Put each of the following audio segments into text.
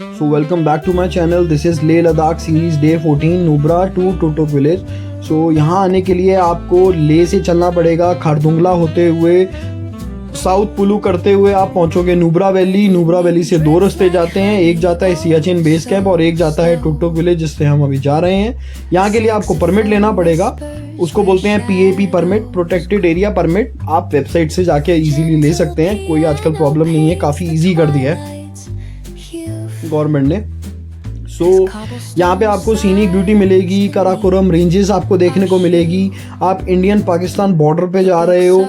So welcome back to my channel. This is Leh Ladakh series day 14 Nubra to Totok village. So यहाँ आने के लिए आपको लेह से चलना पड़ेगा, खारदुंगला होते हुए साउथ पुलू करते हुए आप पहुंचोगे नुब्रा वैली। नुब्रा वैली से दो रास्ते जाते हैं, एक जाता है सियाचिन बेस कैंप और एक जाता है टोटोक विलेज जिससे हम अभी जा रहे हैं। यहाँ के लिए आपको परमिट लेना पड़ेगा, उसको बोलते हैं PAP permit, protected area permit. आप वेबसाइट से जाके इजीली ले सकते हैं, कोई आजकल प्रॉब्लम नहीं है, काफ़ी इजी कर दिया है गवर्नमेंट ने। यहाँ पे आपको सीनिक ब्यूटी मिलेगी, काराकोरम रेंजेस आपको देखने को मिलेगी। आप इंडियन पाकिस्तान बॉर्डर पे जा रहे हो।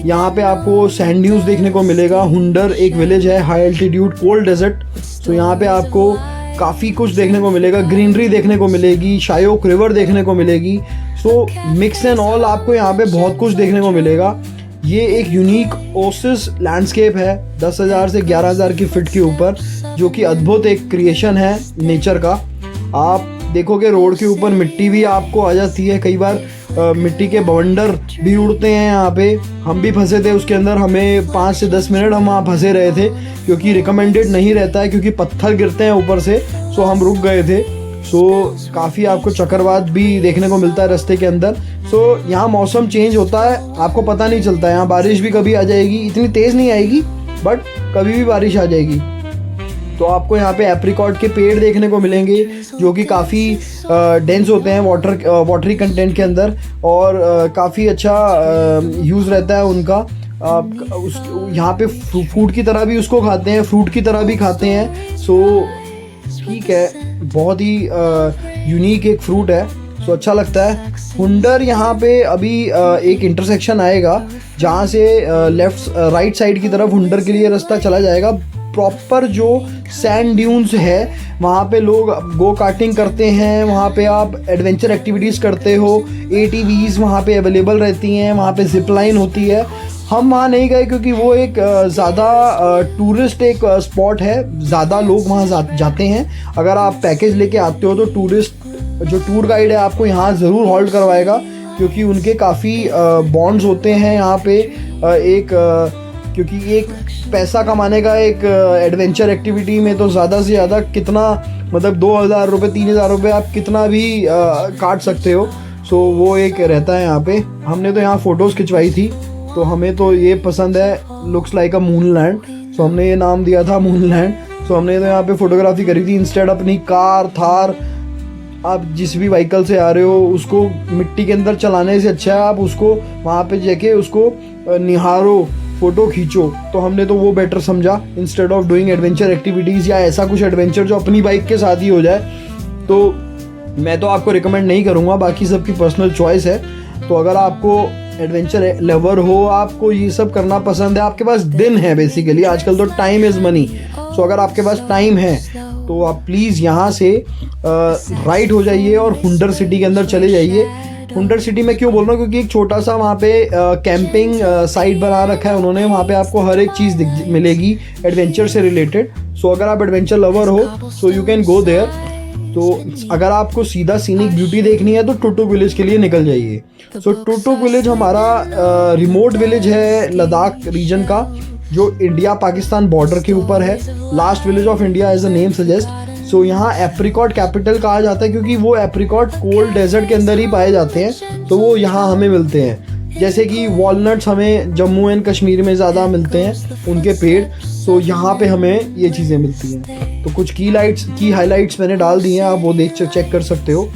यहाँ पे आपको सैंड ड्यून्स देखने को मिलेगा। हुंडर एक विलेज है, हाई एल्टीट्यूड कोल्ड डेजर्ट। तो यहाँ पे आपको काफ़ी कुछ देखने को मिलेगा, ग्रीनरी देखने को मिलेगी, शायोक रिवर देखने को मिलेगी। सो मिक्स एंड ऑल आपको यहाँ पे बहुत कुछ देखने को मिलेगा। ये एक यूनिक ओसिस लैंडस्केप है 10,000 से 11,000 की फीट के ऊपर, जो कि अद्भुत एक क्रिएशन है नेचर का। आप देखोगे रोड के ऊपर मिट्टी भी आपको आ जाती है, कई बार मिट्टी के बवंडर भी उड़ते हैं यहाँ पे। हम भी फंसे थे उसके अंदर, हमें 5 से 10 मिनट हम वहाँ फंसे रहे थे क्योंकि रिकमेंडेड नहीं रहता है, क्योंकि पत्थर गिरते हैं ऊपर से। सो हम रुक गए थे। काफ़ी आपको चक्रवात भी देखने को मिलता है रास्ते के अंदर। यहाँ मौसम चेंज होता है, आपको पता नहीं चलता है। यहाँ बारिश भी कभी आ जाएगी, इतनी तेज़ नहीं आएगी बट कभी भी बारिश आ जाएगी। तो आपको यहाँ पे एप्रिकॉट के पेड़ देखने को मिलेंगे जो कि काफ़ी डेंस होते हैं वाटरी कंटेंट के अंदर, और काफ़ी अच्छा यूज़ रहता है उनका। यहाँ पे फूड की तरह भी उसको खाते हैं, फ्रूट की तरह भी खाते हैं। ठीक है, बहुत ही यूनिक एक फ्रूट है, अच्छा लगता है। हुंडर यहाँ पे अभी एक इंटरसेक्शन आएगा जहाँ से राइट साइड की तरफ हुंडर के लिए रास्ता चला जाएगा। प्रॉपर जो सैंड ड्यून्स है वहाँ पे लोग गो कार्टिंग करते हैं, वहाँ पे आप एडवेंचर एक्टिविटीज़ करते हो। ATVs वहाँ पे अवेलेबल रहती हैं, वहाँ पे जिप लाइन होती है। हम वहाँ नहीं गए क्योंकि वो एक ज़्यादा टूरिस्ट एक स्पॉट है, ज़्यादा लोग वहाँ जाते हैं। अगर आप पैकेज लेके आते हो तो जो टूर गाइड है आपको यहाँ ज़रूर हॉल्ट करवाएगा, क्योंकि उनके काफ़ी बॉन्ड्स होते हैं यहाँ पे। क्योंकि एक पैसा कमाने का एक एडवेंचर एक्टिविटी में तो ज़्यादा से ज़्यादा कितना, मतलब 2,000 रुपये 3,000 रुपये आप कितना भी काट सकते हो। वो एक रहता है यहाँ पे। हमने तो यहाँ फ़ोटोज़ खिंचवाई थी, तो हमें तो ये पसंद है, looks like a moon land. हमने ये नाम दिया था मून लैंड। हमने तो यहाँ पे फ़ोटोग्राफी करी थी इंस्टेड अपनी कार थार। आप जिस भी व्हीकल से आ रहे हो उसको मिट्टी के अंदर चलाने से अच्छा है आप उसको वहाँ पे जाके उसको निहारो, फ़ोटो खींचो। तो हमने तो वो बेटर समझा instead of doing adventure activities या ऐसा कुछ एडवेंचर जो अपनी बाइक के साथ ही हो जाए। तो मैं तो आपको रिकमेंड नहीं करूँगा, बाकी सबकी पर्सनल चॉइस है। तो अगर आपको एडवेंचर लवर हो, आपको ये सब करना पसंद है, आपके पास दिन है, बेसिकली आजकल तो टाइम इज़ मनी। अगर आपके पास टाइम है तो आप प्लीज़ यहाँ से राइट हो जाइए और हुंडर सिटी के अंदर चले जाइए। हुंडर सिटी में क्यों बोल रहा हूँ, क्योंकि एक छोटा सा वहाँ पे कैंपिंग साइट बना रखा है उन्होंने। वहाँ पे आपको हर एक चीज़ मिलेगी एडवेंचर से रिलेटेड। अगर आप एडवेंचर लवर हो यू कैन गो देयर। तो अगर आपको सीधा सीनिक ब्यूटी देखनी है तो टोटोक विलेज के लिए निकल जाइए। टोटोक विलेज हमारा रिमोट विलेज है लद्दाख रीजन का, जो इंडिया पाकिस्तान बॉर्डर के ऊपर है। Last village of India as the name suggest. यहाँ एप्रिकॉट कैपिटल कहा जाता है क्योंकि वो एप्रिकॉट कोल्ड डेजर्ट के अंदर ही पाए जाते हैं, तो वो यहाँ हमें मिलते हैं। जैसे कि वॉलनट्स हमें जम्मू एंड कश्मीर में ज़्यादा मिलते हैं उनके पेड़, यहाँ पे हमें ये चीज़ें मिलती हैं। तो कुछ की हाइलाइट्स मैंने डाल दी हैं, आप वो चेक कर सकते हो।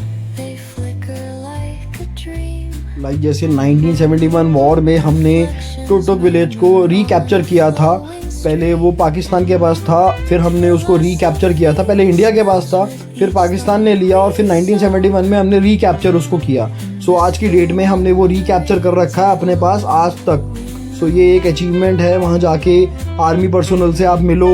जैसे 1971 वॉर में हमने टोटोक विलेज को रिकैप्चर किया था। पहले वो पाकिस्तान के पास था, फिर हमने उसको रिकैप्चर किया था। पहले इंडिया के पास था, फिर पाकिस्तान ने लिया और फिर 1971 में हमने रिकैप्चर उसको किया। आज की डेट में हमने वो रिकैप्चर कर रखा है अपने पास आज तक। ये एक अचीवमेंट है। वहाँ जाके आर्मी पर्सनल से आप मिलो,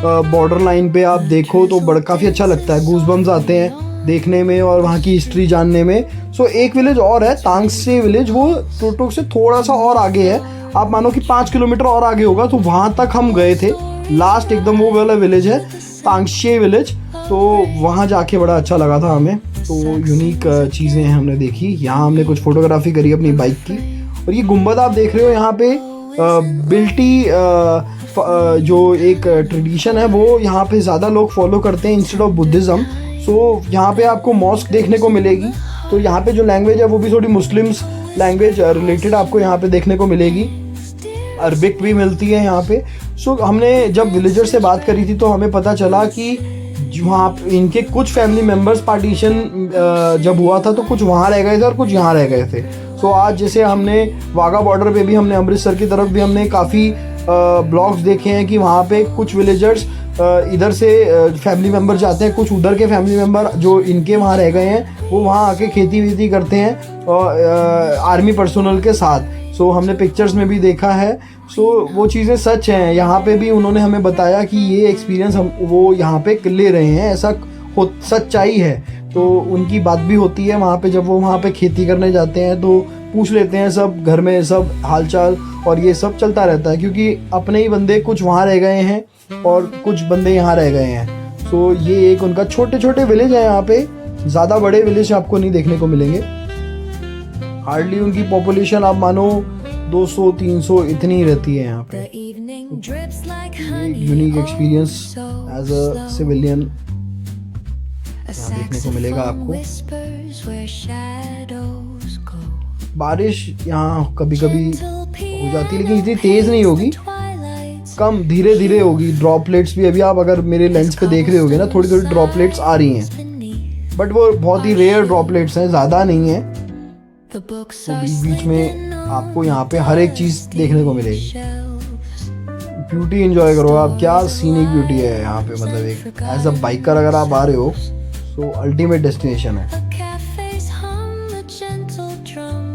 बॉर्डर लाइन पे आप देखो तो काफ़ी अच्छा लगता है, गूज़बम्स आते हैं देखने में और वहाँ की हिस्ट्री जानने में। एक विलेज और है तांगशे विलेज, वो टोटोक से थोड़ा सा और आगे है। आप मानो कि 5 किलोमीटर और आगे होगा, तो वहाँ तक हम गए थे लास्ट एकदम। वो वाला विलेज है तांगशे विलेज। तो वहाँ जाके बड़ा अच्छा लगा था हमें। तो यूनिक चीज़ें हमने देखी। यहाँ हमने कुछ फ़ोटोग्राफी करी अपनी बाइक की। और ये गुंबद आप देख रहे हो यहाँ पे, बिल्टी जो एक ट्रेडिशन है वो यहाँ पे ज़्यादा लोग फॉलो करते हैं इंस्टेड ऑफ बुद्धिज़्म। सो यहाँ पे आपको मॉस्क देखने को मिलेगी। तो यहाँ पे जो लैंग्वेज है वो भी थोड़ी मुस्लिम्स लैंग्वेज रिलेटेड आपको यहाँ पे देखने को मिलेगी। अरबिक भी मिलती है यहाँ पे। सो हमने जब विलेजर से बात करी थी तो हमें पता चला कि वहाँ इनके कुछ फैमिली मेम्बर्स पार्टीशन जब हुआ था तो कुछ वहाँ रह गए थे और कुछ यहाँ रह गए थे। सो आज जैसे हमने वाघा बॉर्डर पे भी, हमने अमृतसर की तरफ भी हमने काफ़ी ब्लॉग्स देखे हैं कि वहाँ पे कुछ विलेजर्स इधर से फैमिली मेम्बर जाते हैं, कुछ उधर के फैमिली मेम्बर जो इनके वहाँ रह गए हैं वो वहाँ आके खेती वेती करते हैं और आर्मी पर्सोनल के साथ। सो हमने पिक्चर्स में भी देखा है। सो वो चीज़ें सच हैं। यहाँ पे भी उन्होंने हमें बताया कि ये एक्सपीरियंस हम वो यहाँ पे ले रहे हैं, ऐसा सच्चाई है। तो उनकी बात भी होती है वहाँ पे, जब वो वहाँ पे खेती करने जाते हैं तो पूछ लेते हैं सब घर में सब हालचाल, और ये सब चलता रहता है क्योंकि अपने ही बंदे कुछ वहाँ रह गए हैं और कुछ बंदे यहाँ रह गए हैं। सो ये एक उनका छोटे छोटे विलेज है यहाँ पे, ज़्यादा बड़े विलेज आपको नहीं देखने को मिलेंगे। हार्डली उनकी पॉपुलेशन आप मानो 200-300 इतनी ही रहती है यहाँ पे। Unique experience as a civilian यहाँ देखने को मिलेगा आपको। बारिश यहाँ कभी कभी हो जाती है लेकिन इतनी तेज़ नहीं होगी, कम धीरे धीरे होगी। ड्रॉपलेट्स भी अभी आप अगर मेरे लेंस पे देख रहे होगे ना, थोड़ी थोड़ी ड्रॉपलेट्स आ रही हैं, बट वो बहुत ही रेयर ड्रॉपलेट्स हैं, ज़्यादा नहीं है। तो बीच बीच में आपको यहाँ पे हर एक चीज़ देखने को मिलेगी। ब्यूटी एंजॉय करो आप, क्या सीनिक ब्यूटी है यहाँ पे। मतलब एक एज अ बाइकर अगर आप आ रहे हो तो अल्टीमेट डेस्टिनेशन है,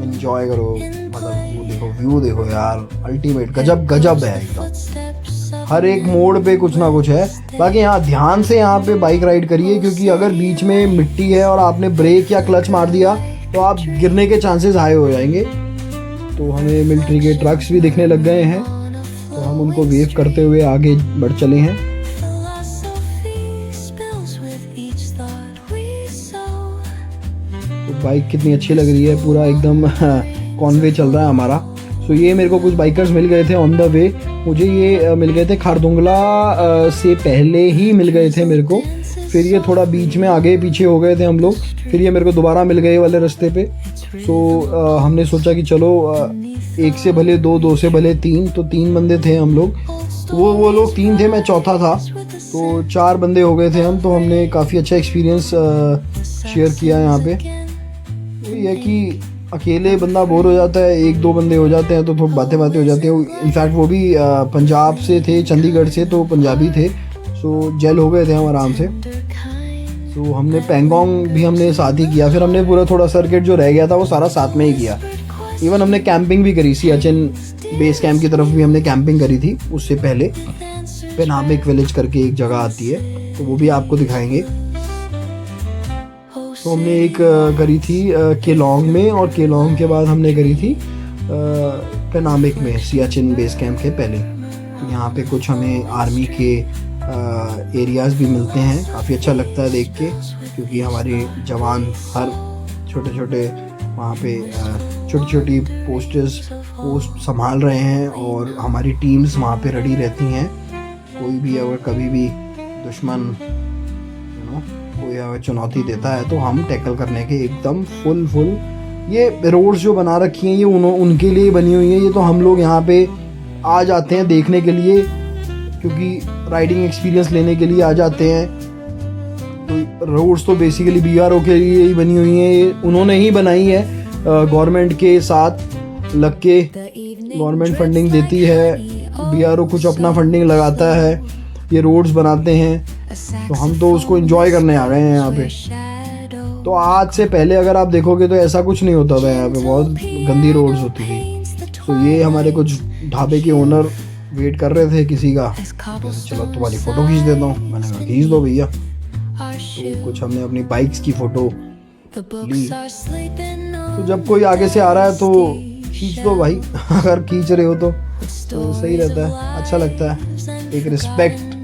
एंजॉय करो। मतलब वो देखो, व्यू देखो यार, अल्टीमेट गजब गजब है एकदम। हर एक मोड़ पे कुछ ना कुछ है। बाकी यहाँ ध्यान से यहाँ पे बाइक राइड करिए क्योंकि अगर बीच में मिट्टी है और आपने ब्रेक या क्लच मार दिया तो आप गिरने के चांसेस हाई हो जाएंगे। तो हमें मिलिट्री के ट्रक्स भी दिखने लग गए हैं तो हम उनको वेव करते हुए आगे बढ़ चले हैं। तो बाइक कितनी अच्छी लग रही है, पूरा एकदम कॉनवे चल रहा है हमारा। सो ये मेरे को कुछ बाइकर्स मिल गए थे ऑन द वे। मुझे ये मिल गए थे खारदुंगला से पहले ही मिल गए थे मेरे को, फिर ये थोड़ा बीच में आगे पीछे हो गए थे हम लोग, फिर ये मेरे को दोबारा मिल गए वाले रास्ते पे। सो हमने सोचा कि चलो एक से भले दो, दो से भले तीन, तो 3 बंदे थे हम लोग। वो लोग 3 थे, मैं चौथा था, तो 4 बंदे हो गए थे हम। तो हमने काफ़ी अच्छा एक्सपीरियंस शेयर किया यहाँ पे। ये है कि अकेले बंदा बोर हो जाता है, 1-2 बंदे हो जाते हैं तो थोड़ी बातें हो जाती हैं। इनफैक्ट वो भी पंजाब से थे, चंडीगढ़ से, तो पंजाबी थे। सो जेल हो गए थे हम आराम से। तो हमने पेंगोंग भी हमने साथ ही किया, फिर हमने पूरा थोड़ा सर्किट जो रह गया था वो सारा साथ में ही किया। इवन हमने कैंपिंग भी करी, सियाचिन बेस कैंप की तरफ भी हमने कैंपिंग करी थी उससे पहले। पेनामिक विलेज करके एक जगह आती है तो वो भी आपको दिखाएंगे। तो हमने एक करी थी केलोंग में, और केलोंग के बाद हमने करी थी पेनामिक में, सियाचिन बेस कैंप के पहले। तो यहाँ पे कुछ हमें आर्मी के एरियाज़ भी मिलते हैं, काफ़ी अच्छा लगता है देख के, क्योंकि हमारे जवान हर छोटे छोटे वहाँ पे छोटी छोटी पोस्ट संभाल रहे हैं और हमारी टीम्स वहाँ पे रेडी रहती हैं। कोई भी अगर कभी भी दुश्मन कोई अगर चुनौती देता है तो हम टैकल करने के एकदम फुल। ये रोड्स जो बना रखी हैं ये उनके लिए बनी हुई हैं। ये तो हम लोग यहाँ पे आ जाते हैं देखने के लिए, क्योंकि राइडिंग एक्सपीरियंस लेने के लिए आ जाते हैं। तो रोड्स तो बेसिकली BRO के लिए ही बनी हुई हैं, ये उन्होंने ही बनाई है, गवर्नमेंट के साथ लग के। गवर्नमेंट फंडिंग देती है, BRO कुछ अपना फंडिंग लगाता है, ये रोड्स बनाते हैं। तो हम तो उसको एंजॉय करने आ गए हैं यहाँ पे। तो आज से पहले अगर आप देखोगे तो ऐसा कुछ नहीं होता था यहाँ पे, बहुत गंदी रोड्स होती थी। तो ये हमारे कुछ ढाबे के ओनर वेट कर रहे थे किसी का, चलो तुम्हारी फ़ोटो खींच देता हूँ। मैंने कहा खींच दो भैया। तो कुछ हमने अपनी बाइक्स की फ़ोटो ली। तो जब कोई आगे से आ रहा है तो खींच दो भाई, अगर खींच रहे हो तो सही रहता है, अच्छा लगता है, एक respect.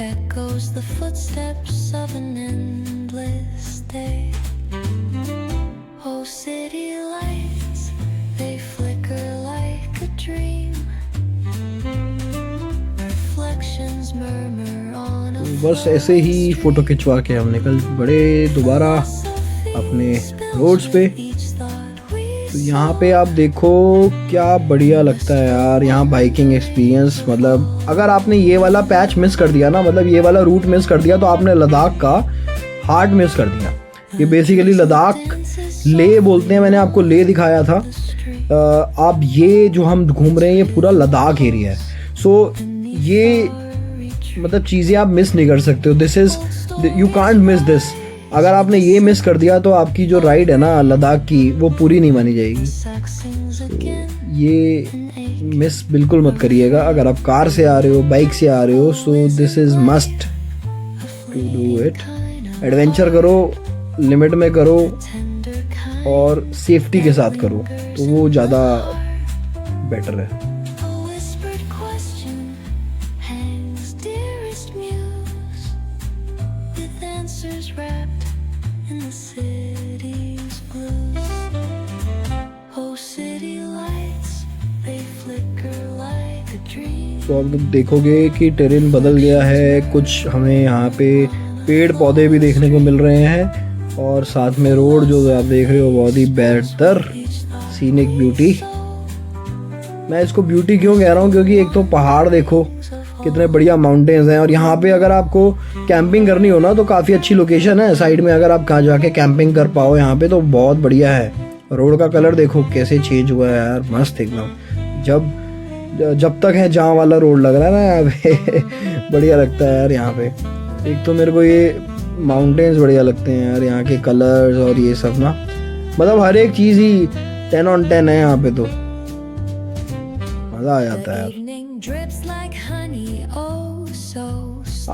Echoes the footsteps of an बस ऐसे ही फ़ोटो खिंचवा के हम निकल पड़े दोबारा अपने रोड्स पे। तो यहाँ पे आप देखो क्या बढ़िया लगता है यार यहाँ बाइकिंग एक्सपीरियंस। मतलब अगर आपने ये वाला पैच मिस कर दिया ना, मतलब ये वाला रूट मिस कर दिया, तो आपने लद्दाख का हार्ट मिस कर दिया। ये बेसिकली लद्दाख ले बोलते हैं, मैंने आपको ले दिखाया था। आप ये जो हम घूम रहे हैं ये पूरा लद्दाख एरिया है। सो ये मतलब चीज़ें आप मिस नहीं कर सकते हो। This is, you can't miss this. अगर आपने ये मिस कर दिया तो आपकी जो राइड है ना लद्दाख की वो पूरी नहीं मानी जाएगी। तो ये मिस बिल्कुल मत करिएगा। अगर आप कार से आ रहे हो, बाइक से आ रहे हो, so this is must to do it. Adventure करो, लिमिट में करो और सेफ्टी के साथ करो, तो वो ज़्यादा बेटर है। तो अब देखोगे कि टेरेन बदल गया है कुछ, हमें यहाँ पे पेड़ पौधे भी देखने को मिल रहे हैं और साथ में रोड जो आप देख रहे हो बहुत ही बेहतर सीनिक ब्यूटी। मैं इसको ब्यूटी क्यों कह रहा हूँ, क्योंकि एक तो पहाड़ देखो कितने बढ़िया माउंटेन्स हैं, और यहाँ पे अगर आपको कैंपिंग करनी हो ना तो काफ़ी अच्छी लोकेशन है साइड में। अगर आप कहाँ जाके कैंपिंग कर पाओ यहाँ पे तो बहुत बढ़िया है। रोड का कलर देखो कैसे चेंज हुआ है यार, मस्त एकदम। जब तक है जहाँ वाला रोड लग रहा है ना यहाँ पे बढ़िया लगता है यार यहाँ पे। एक तो मेरे को ये माउंटेन्स बढ़िया लगते हैं यार, यहाँ के कलर्स और ये सब ना, मतलब हर एक चीज़ ही 10 on 10 है यहाँ पे, तो मज़ा आ जाता है यार।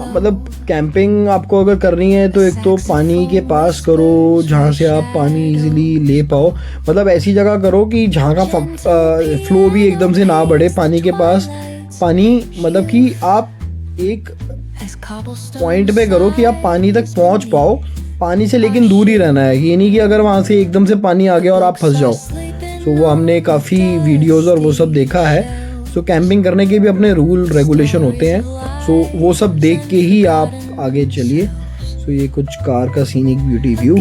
मतलब कैंपिंग आपको अगर करनी है तो एक तो पानी के पास करो जहाँ से आप पानी इजीली ले पाओ। मतलब ऐसी जगह करो कि जहाँ का फ्लो भी एकदम से ना बढ़े पानी के पास। पानी मतलब कि आप एक पॉइंट पे करो कि आप पानी तक पहुँच पाओ, पानी से लेकिन दूर ही रहना है। ये नहीं कि अगर वहाँ से एकदम से पानी आ गया और आप फंस जाओ। तो वो हमने काफ़ी वीडियोज़ और वो सब देखा है। सो कैंपिंग करने के भी अपने रूल रेगुलेशन होते हैं, सो वो सब देख के ही आप आगे चलिए। सो ये कुछ कार का सीनिक ब्यूटी व्यू।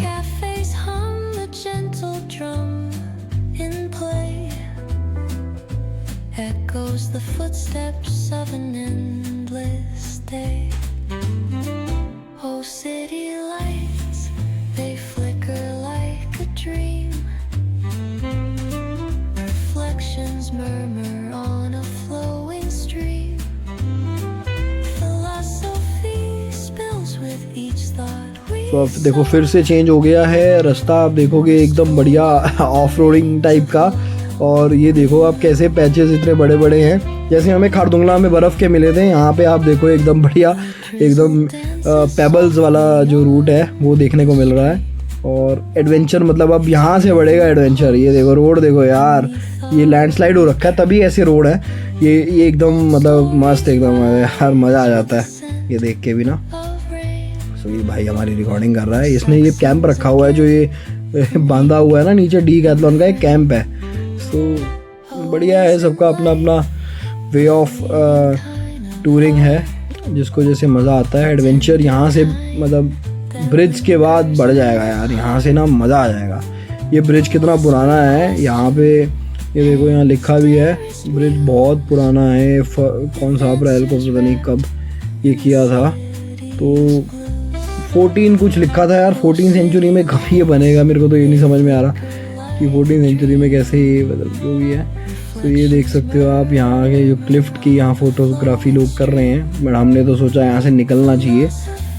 तो अब देखो फिर से चेंज हो गया है रास्ता। आप देखोगे एकदम बढ़िया ऑफ रोडिंग टाइप का। और ये देखो आप कैसे पैचेस इतने बड़े बड़े हैं, जैसे हमें खारदुंगला में बर्फ़ के मिले थे। यहाँ पे आप देखो एकदम बढ़िया एकदम पेबल्स वाला जो रूट है वो देखने को मिल रहा है। और एडवेंचर मतलब अब यहाँ से बढ़ेगा एडवेंचर। ये देखो रोड देखो यार, ये लैंडस्लाइड हो रखा है तभी ऐसे रोड है। ये एकदम मतलब मस्त एकदम यार, मज़ा आ जाता है ये देख के भी ना। ये भाई हमारी रिकॉर्डिंग कर रहा है, इसने ये कैंप रखा हुआ है जो ये बांधा हुआ है ना नीचे, डीकैथलॉन का एक कैंप है। सो बढ़िया है, सबका अपना अपना वे ऑफ टूरिंग है, जिसको जैसे मज़ा आता है। एडवेंचर यहाँ से मतलब ब्रिज के बाद बढ़ जाएगा यार, यहाँ से ना मज़ा आ जाएगा। ये ब्रिज कितना पुराना है यहाँ पे, ये देखो यहाँ लिखा भी है ब्रिज बहुत पुराना है। कौन सा अप्रैल को पता नहीं कब ये किया था, तो 14 कुछ लिखा था यार। 14 सेंचुरी में कब ये बनेगा, मेरे को तो ये नहीं समझ में आ रहा कि 14 सेंचुरी में कैसे ये मतलब जो भी है। तो ये देख सकते हो आप यहाँ के जो क्लिफ्ट की यहाँ फोटोग्राफी लोग कर रहे हैं। बट हमने तो सोचा यहाँ से निकलना चाहिए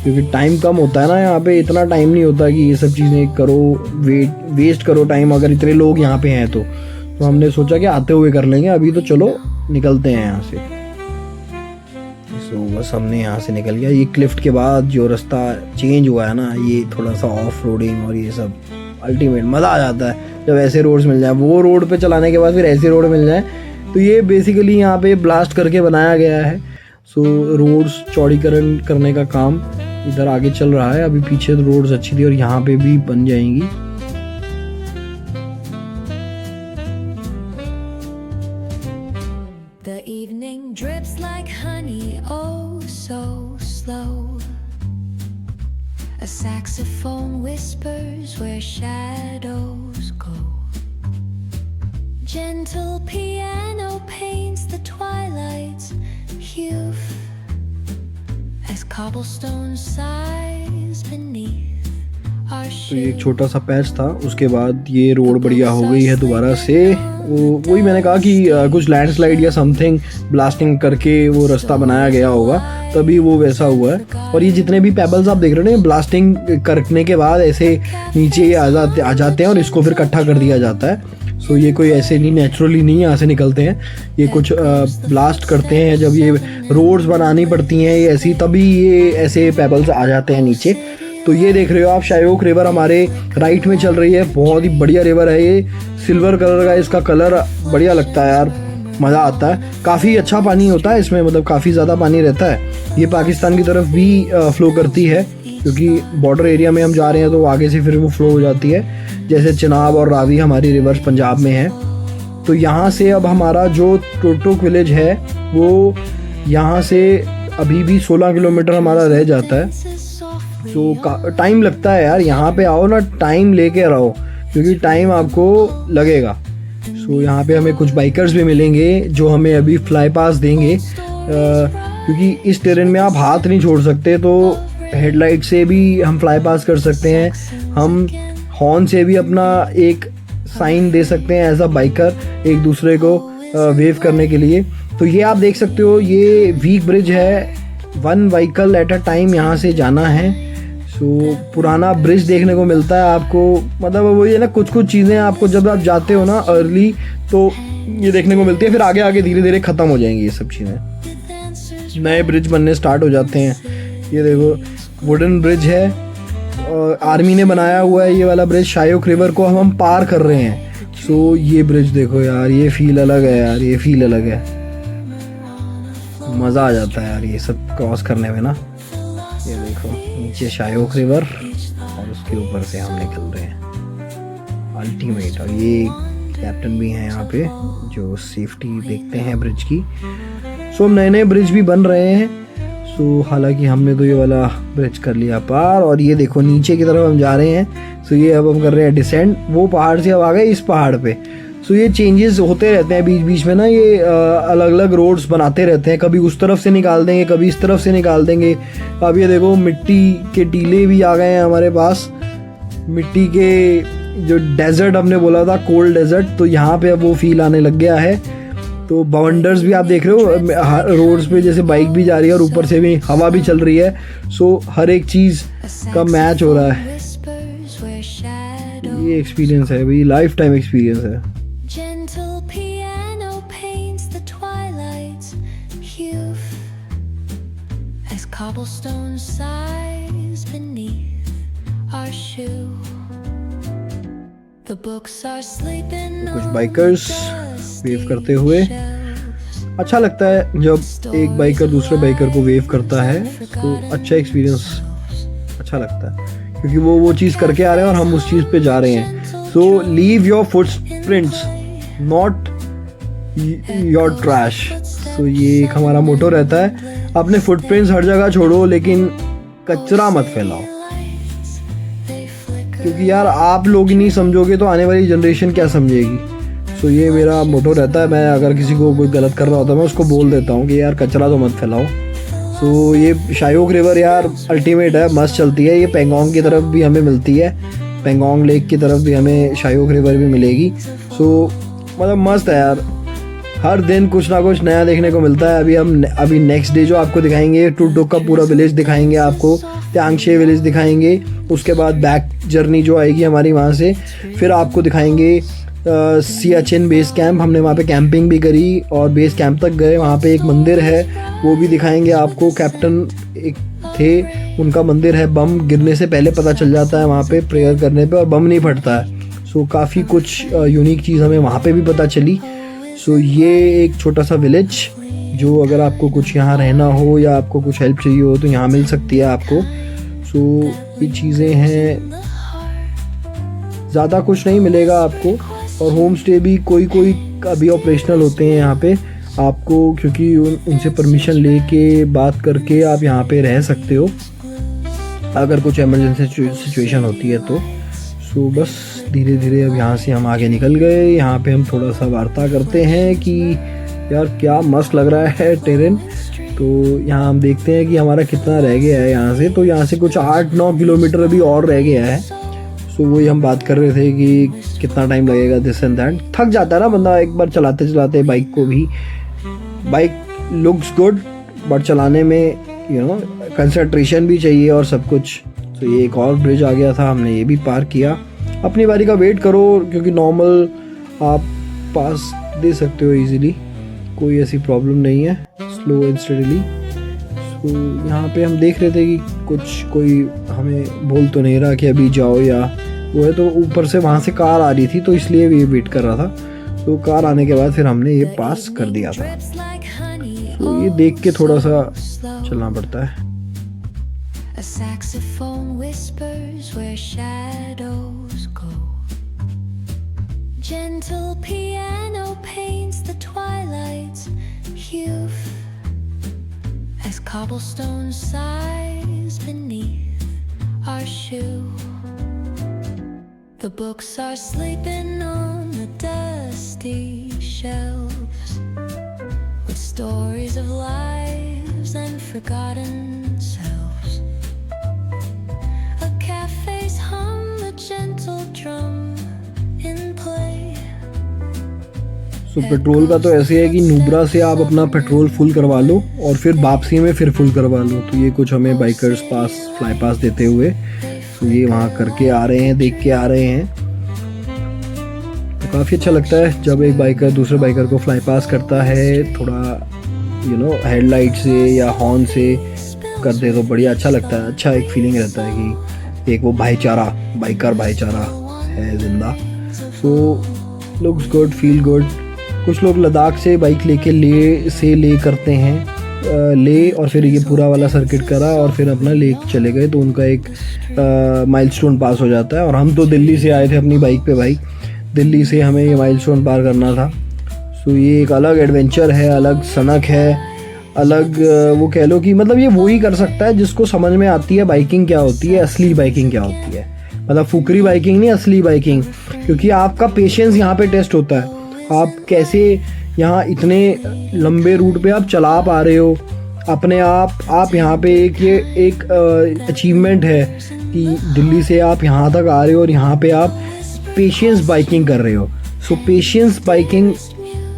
क्योंकि टाइम कम होता है ना यहाँ पे, इतना टाइम नहीं होता कि ये सब चीज़ें करो, वेस्ट करो टाइम अगर इतने लोग यहाँ पे हैं तो हमने सोचा कि आते हुए कर लेंगे। अभी तो चलो निकलते हैं यहाँ से। सो बस हमने यहाँ से निकल गया। ये क्लिफ्ट के बाद जो रास्ता चेंज हुआ है ना, ये थोड़ा सा ऑफ रोडिंग और ये सब अल्टीमेट मज़ा आ जाता है जब ऐसे रोड्स मिल जाए। वो रोड पे चलाने के बाद फिर ऐसे रोड मिल जाए, तो ये बेसिकली यहाँ पे ब्लास्ट करके बनाया गया है। सो रोड्स चौड़ीकरण करने का काम इधर आगे चल रहा है। अभी पीछे तो रोड्स अच्छी थी और यहाँ पे भी बन जाएंगी। The evening drips like honey, oh so slow. A saxophone whispers where shadows go. Gentle piano paints the twilight's hue as cobblestone sighs beneath our तो ये एक shoes. छोटा सा पैच था, उसके बाद ये रोड बढ़िया हो गई है दोबारा से। वही मैंने कहा कि कुछ लैंडस्लाइड या समथिंग ब्लास्टिंग करके वो रास्ता बनाया गया होगा, तभी वो वैसा हुआ है। और ये जितने भी पेबल्स आप देख रहे हो ना, ब्लास्टिंग करने के बाद ऐसे नीचे आ जाते हैं और इसको फिर इकट्ठा कर दिया जाता है। सो ये कोई ऐसे नहीं, नेचुरली नहीं यहाँ से निकलते हैं, ये कुछ ब्लास्ट करते हैं। जब ये रोड्स बनानी पड़ती हैं ये ऐसी, तभी ये ऐसे पेबल्स आ जाते हैं नीचे। तो ये देख रहे हो आप, शायोक रिवर हमारे राइट में चल रही है। बहुत ही बढ़िया रिवर है ये, सिल्वर कलर का इसका कलर बढ़िया लगता है यार, मज़ा आता है। काफ़ी अच्छा पानी होता है इसमें, मतलब काफ़ी ज़्यादा पानी रहता है। ये पाकिस्तान की तरफ भी फ़्लो करती है, क्योंकि बॉर्डर एरिया में हम जा रहे हैं तो आगे से फिर वो फ़्लो हो जाती है। जैसे चिनाब और रावी हमारी रिवर्स पंजाब में है। तो यहाँ से अब हमारा जो टोटोक विलेज है वो यहाँ से अभी भी 16 किलोमीटर हमारा रह जाता है। तो टाइम लगता है यार, यहाँ पे आओ ना, टाइम लेके रहो, क्योंकि टाइम आपको लगेगा। सो यहाँ पे हमें कुछ बाइकर्स भी मिलेंगे जो हमें अभी फ्लाई पास देंगे, क्योंकि इस टेरेन में आप हाथ नहीं छोड़ सकते। तो हेडलाइट से भी हम फ्लाई पास कर सकते हैं, हम हॉर्न से भी अपना एक साइन दे सकते हैं एज अ बाइकर, एक दूसरे को वेव करने के लिए। तो ये आप देख सकते हो, ये वीक ब्रिज है, 1 व्हीकल एट अ टाइम यहाँ से जाना है। सो पुराना ब्रिज देखने को मिलता है आपको, मतलब वही है ना, कुछ चीज़ें आपको जब आप जाते हो ना अर्ली, तो ये देखने को मिलती है, फिर आगे आगे धीरे धीरे ख़त्म हो जाएंगी ये सब चीज़ें, नए ब्रिज बनने स्टार्ट हो जाते हैं। ये देखो वुडन ब्रिज है, और आर्मी ने बनाया हुआ है ये वाला ब्रिज। शायोक रिवर को हम पार कर रहे हैं। सो ये ब्रिज देखो यार, ये फील अलग है यार, ये फील अलग है, मज़ा आ जाता है यार ये सब क्रॉस करने में ना। ये देखो नीचे शायोक रिवर और उसके ऊपर से हम निकल रहे हैं, अल्टीमेट। और ये कैप्टन भी हैं यहाँ पे जो सेफ्टी देखते हैं ब्रिज की। सो हम नए ब्रिज भी बन रहे हैं। सो हालांकि हमने तो ये वाला ब्रिज कर लिया पार, और ये देखो नीचे की तरफ हम जा रहे हैं। सो ये अब हम कर रहे हैं डिसेंड, वो पहाड़ से अब आ गए इस पहाड़ पे। सो ये चेंजेस होते रहते हैं बीच बीच में ना, ये अलग अलग रोड्स बनाते रहते हैं, कभी उस तरफ से निकाल देंगे, कभी इस तरफ से निकाल देंगे। अब ये देखो मिट्टी के टीले भी आ गए हैं हमारे पास, मिट्टी के जो डेजर्ट हमने बोला था, कोल्ड डेजर्ट, तो यहाँ पे अब वो फील आने लग गया है। तो बवंडर्स भी आप देख रहे हो रोड्स पे, जैसे बाइक भी जा रही है और ऊपर से भी हवा भी चल रही है। सो हर एक चीज़ का मैच हो रहा है। ये एक्सपीरियंस है भाई, लाइफ टाइम एक्सपीरियंस है। Gentle piano paints the twilight's hue as cobblestone sighs beneath our shoe. The books are sleeping कुछ बाइकर्स वेव करते हुए, अच्छा लगता है जब एक बाइकर दूसरे बाइकर को वेव करता है, तो अच्छा एक्सपीरियंस अच्छा लगता है, क्योंकि वो चीज़ करके आ रहे हैं और हम उस चीज़ पे जा रहे हैं। So leave your footprints, not your trash. So ये एक हमारा मोटो रहता है, अपने फुटप्रिंट्स हर जगह छोड़ो, लेकिन कचरा मत फैलाओ, क्योंकि यार आप लोग ही नहीं समझोगे तो आने वाली जनरेशन क्या समझेगी। सो ये मेरा मोटो रहता है, मैं अगर किसी को कोई गलत कर रहा होता है मैं उसको बोल देता हूँ कि यार कचरा तो मत फैलाओ। सो ये शायोक रिवर यार अल्टीमेट है, मस्त चलती है। ये पेंगोंग की तरफ भी हमें मिलती है, पेंगोंग लेक की तरफ भी हमें शायोक रिवर भी मिलेगी। सो मतलब मस्त है यार, हर दिन कुछ ना कुछ नया देखने को मिलता है। अभी नेक्स्ट डे जो आपको दिखाएंगे, टुटोक का पूरा विलेज दिखाएंगे आपको, त्यांगशे विलेज दिखाएंगे, उसके बाद बैक जर्नी जो आएगी हमारी वहाँ से, फिर आपको दिखाएंगे सियाचिन बेस कैंप, हमने वहाँ पे कैंपिंग भी करी और बेस कैंप तक गए। वहाँ पे एक मंदिर है वो भी दिखाएंगे आपको, कैप्टन एक थे उनका मंदिर है, बम गिरने से पहले पता चल जाता है वहाँ पे प्रेयर करने पे, और बम नहीं फटता है। सो काफ़ी कुछ यूनिक चीज़ हमें वहाँ पे भी पता चली। सो ये एक छोटा सा विलेज जो अगर आपको कुछ यहाँ रहना हो या आपको कुछ हेल्प चाहिए हो तो यहाँ मिल सकती है आपको। सो ये चीज़ें हैं, ज़्यादा कुछ नहीं मिलेगा आपको, और होम स्टे भी कोई अभी ऑपरेशनल होते हैं यहाँ पे आपको, क्योंकि उनसे परमिशन लेके बात करके आप यहाँ पे रह सकते हो। अगर कुछ इमरजेंसी सिचुएशन होती है तो। सो बस धीरे धीरे अब यहाँ से हम आगे निकल गए। यहाँ पे हम थोड़ा सा वार्ता करते हैं कि यार क्या मस्त लग रहा है टेरेन। तो यहाँ हम देखते हैं कि हमारा कितना रह गया है यहाँ से। तो यहाँ से कुछ 8-9 किलोमीटर अभी और रह गया है। सो वही हम बात कर रहे थे कि कितना टाइम लगेगा, दिस एंड दैट। थक जाता है ना बंदा एक बार चलाते चलाते बाइक को भी। बाइक लुक्स गुड बट चलाने में कंसंट्रेशन भी चाहिए और सब कुछ। तो ये एक और ब्रिज आ गया था, हमने ये भी पार किया। अपनी बारी का वेट करो क्योंकि नॉर्मल आप पास दे सकते हो इजीली, कोई ऐसी प्रॉब्लम नहीं है। Slow and steadily. तो यहाँ पे हम देख रहे थे कि कोई हमें बोल तो नहीं रहा कि अभी जाओ या वो है। तो ऊपर से वहाँ से कार आ रही थी तो इसलिए भी वेट कर रहा था। तो कार आने के बाद फिर हमने ये पास कर दिया था। तो ये देख के थोड़ा सा चलना पड़ता है। A saxophone whispers where shadows go. Gentle piano paints the twilight's hue as cobblestone sighs beneath our shoe. The books are sleeping on the dusty shelves with stories of lives and forgotten selves. तो petrol का तो ऐसे है कि नुब्रा से आप अपना petrol full करवा लो और फिर वापसी में फिर फुल करवा लो। तो ये कुछ हमें बाइकर्स पास फ्लाई पास देते हुए तो ये वहाँ करके आ रहे हैं, देख के आ रहे हैं। तो काफ़ी अच्छा लगता है जब एक बाइकर दूसरे बाइकर को फ्लाई पास करता है, थोड़ा हेडलाइट से या हॉर्न से कर दे तो बढ़िया अच्छा लगता है। अच्छा एक फीलिंग रहता है कि एक वो भाईचारा, बाइकर भाईचारा है जिंदा। सो लुक्स गुड, फील गुड। कुछ लोग लद्दाख से बाइक लेके ले करते हैं, ले और फिर ये पूरा वाला सर्किट करा और फिर अपना ले चले गए तो उनका एक माइलस्टोन पास हो जाता है। और हम तो दिल्ली से आए थे अपनी बाइक पे भाई, दिल्ली से हमें ये माइलस्टोन पार करना था। सो ये एक अलग एडवेंचर है, अलग सनक है, अलग वो कह लो कि मतलब ये वो ही कर सकता है जिसको समझ में आती है बाइकिंग क्या होती है, असली बाइकिंग क्या होती है। मतलब फुकरी बाइकिंग नहीं, असली बाइकिंग। क्योंकि आपका पेशेंस यहाँ पे टेस्ट होता है। आप कैसे यहाँ इतने लंबे रूट पे आप चला पा रहे हो अपने आप यहाँ पे एक अचीवमेंट है कि दिल्ली से आप यहाँ तक आ रहे हो और यहाँ पे आप पेशेंस बाइकिंग कर रहे हो। सो पेशेंस बाइकिंग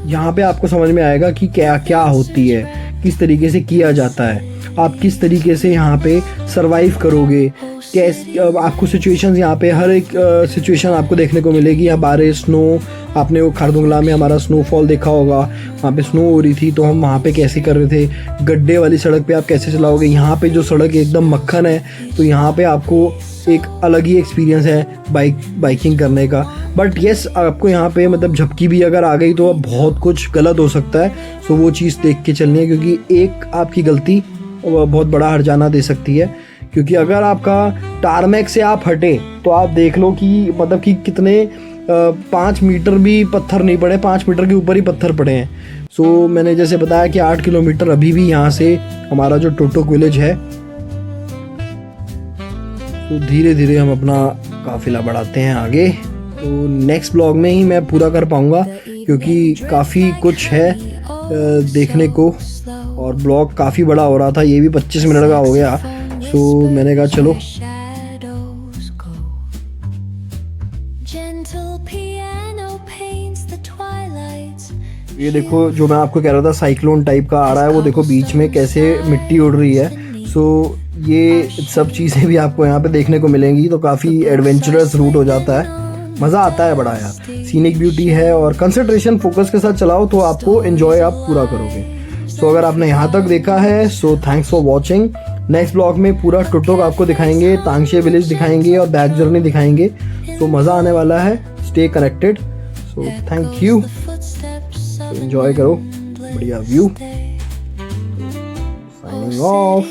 यहाँ पे आपको समझ में आएगा कि क्या क्या होती है, किस तरीके से किया जाता है, आप किस तरीके से यहाँ पे सरवाइव करोगे, कैसे आपको सिचुएशंस यहाँ पे हर एक सिचुएशन आपको देखने को मिलेगी। यहाँ बारिश, स्नो, आपने वो खारदुंगला में हमारा स्नोफॉल देखा होगा, वहाँ पे स्नो हो रही थी तो हम वहाँ पे कैसे कर रहे थे। गड्ढे वाली सड़क पे आप कैसे चलाओगे, यहाँ पे जो सड़क एकदम मक्खन है तो यहाँ पे आपको एक अलग ही एक्सपीरियंस है बाइकिंग करने का। बट येस आपको यहाँ पे मतलब झपकी भी अगर आ गई तो अब बहुत कुछ गलत हो सकता है। सो वो चीज़ देख के चलनी है क्योंकि एक आपकी गलती बहुत बड़ा हर्जाना दे सकती है। क्योंकि अगर आपका टारमैक से आप हटे तो आप देख लो कि मतलब कि कितने 5 मीटर भी पत्थर नहीं पड़े, 5 मीटर के ऊपर ही पत्थर पड़े हैं। सो मैंने जैसे बताया कि 8 किलोमीटर अभी भी यहाँ से हमारा जो टोटोक विलेज है। तो धीरे धीरे हम अपना काफिला बढ़ाते हैं आगे। तो नेक्स्ट ब्लॉग में ही मैं पूरा कर पाऊँगा क्योंकि काफ़ी कुछ है देखने को और ब्लॉग काफ़ी बड़ा हो रहा था। ये भी 25 मिनट का हो गया। सो मैंने कहा चलो ये देखो जो मैं आपको कह रहा था साइक्लोन टाइप का आ रहा है, वो देखो बीच में कैसे मिट्टी उड़ रही है। सो ये सब चीज़ें भी आपको यहाँ पे देखने को मिलेंगी। तो काफ़ी एडवेंचरस रूट हो जाता है, मज़ा आता है बड़ा यार। सीनिक ब्यूटी है और कंसंट्रेशन फोकस के साथ चलाओ तो आपको एंजॉय आप पूरा करोगे। सो अगर आपने यहाँ तक देखा है so thanks for watching. Next blog में पूरा टोटोक आपको दिखाएंगे, तांगशे विलेज दिखाएंगे और बैक जर्नी दिखाएंगे। सो मज़ा आने वाला है, stay connected. So thank you, enjoy करो, बढ़िया व्यू। Signing off.